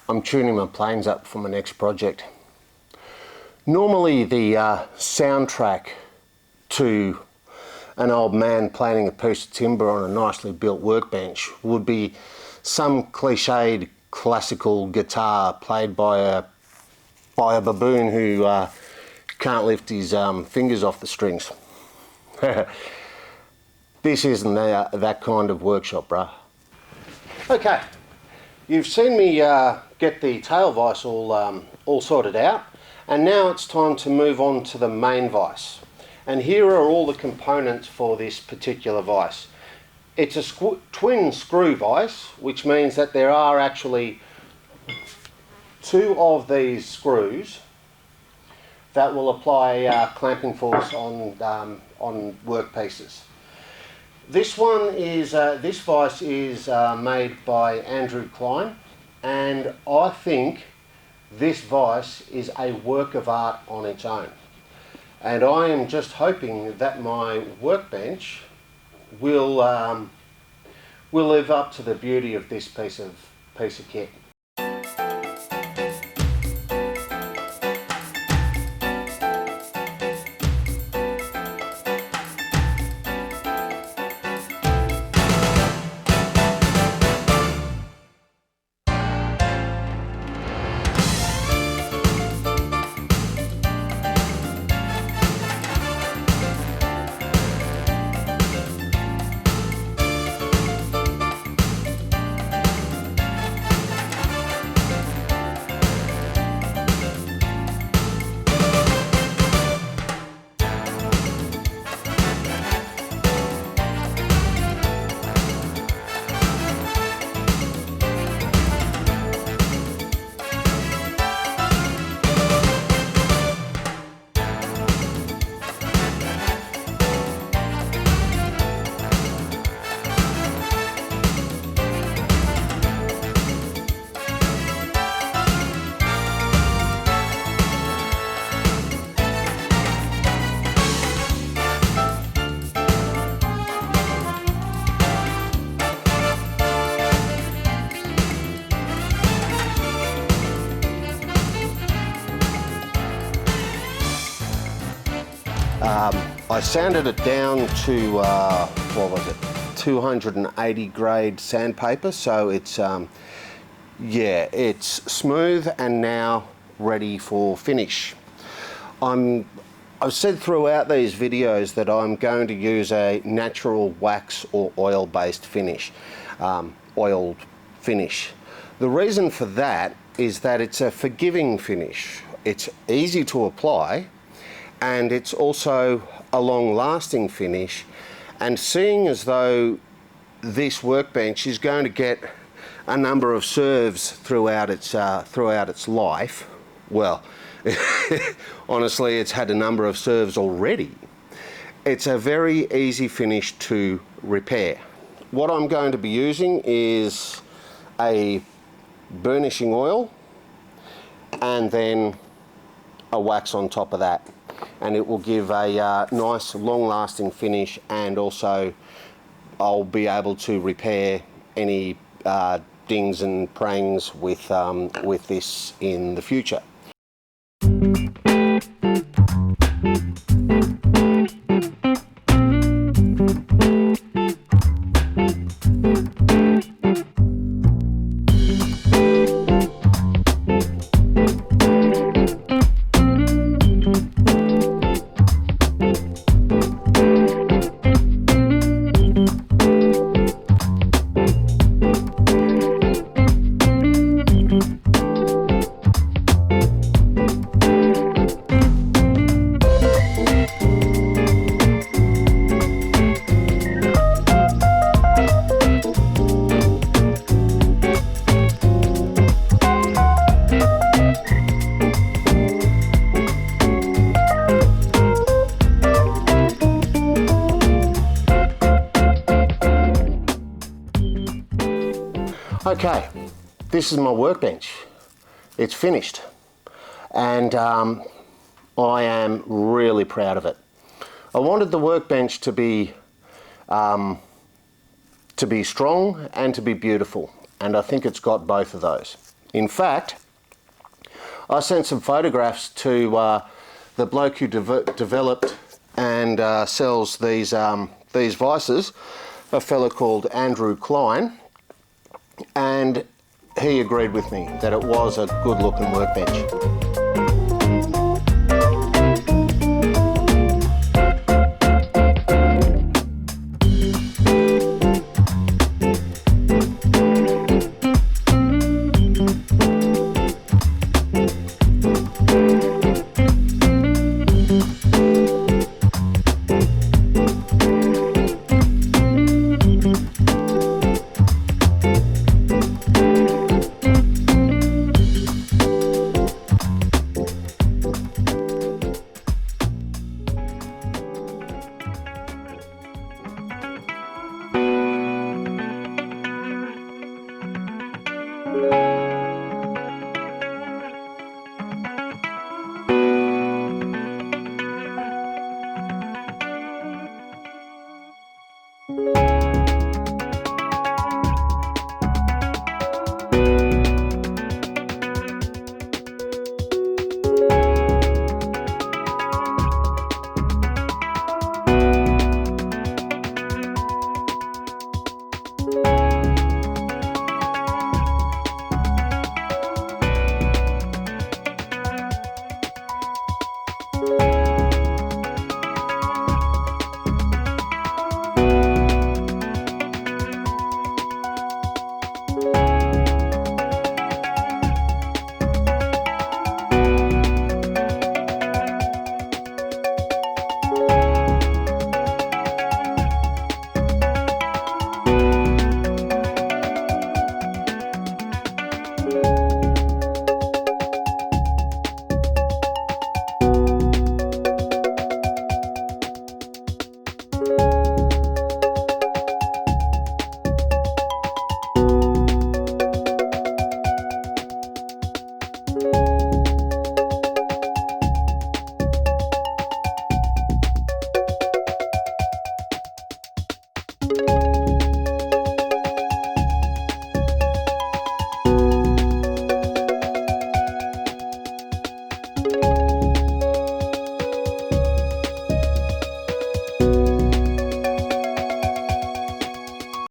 I'm tuning my planes up for my next project. Normally the soundtrack to an old man planing a piece of timber on a nicely built workbench would be some cliched classical guitar played by a baboon who can't lift his fingers off the strings. This isn't that kind of workshop, bruh. Okay, you've seen me get the tail vise all sorted out, and now it's time to move on to the main vise. And here are all the components for this particular vise. It's a twin screw vise, which means that there are actually two of these screws that will apply clamping force on workpieces. This one is this vise is made by Andrew Klein, and I think this vise is a work of art on its own. And I am just hoping that my workbench will live up to the beauty of this piece of kit. I sanded it down to, what was it, 280 grade sandpaper, so it's, yeah, it's smooth and now ready for finish. I've said throughout these videos that I'm going to use a natural wax or oil-based finish, oiled finish. The reason for that is that it's a forgiving finish. It's easy to apply, and it's also a long-lasting finish, And seeing as though this workbench is going to get a number of serves throughout its life, well, honestly, it's had a number of serves already. It's a very easy finish to repair. What I'm going to be using is a burnishing oil and then a wax on top of that, and it will give a nice long-lasting finish, and also I'll be able to repair any dings and prangs with this in the future. Okay, this is my workbench. It's finished, and I am really proud of it. I wanted the workbench to be strong and to be beautiful, and I think it's got both of those. In fact, I sent some photographs to the bloke who developed and sells these vices, a fellow called Andrew Klein, and he agreed with me that it was a good looking workbench.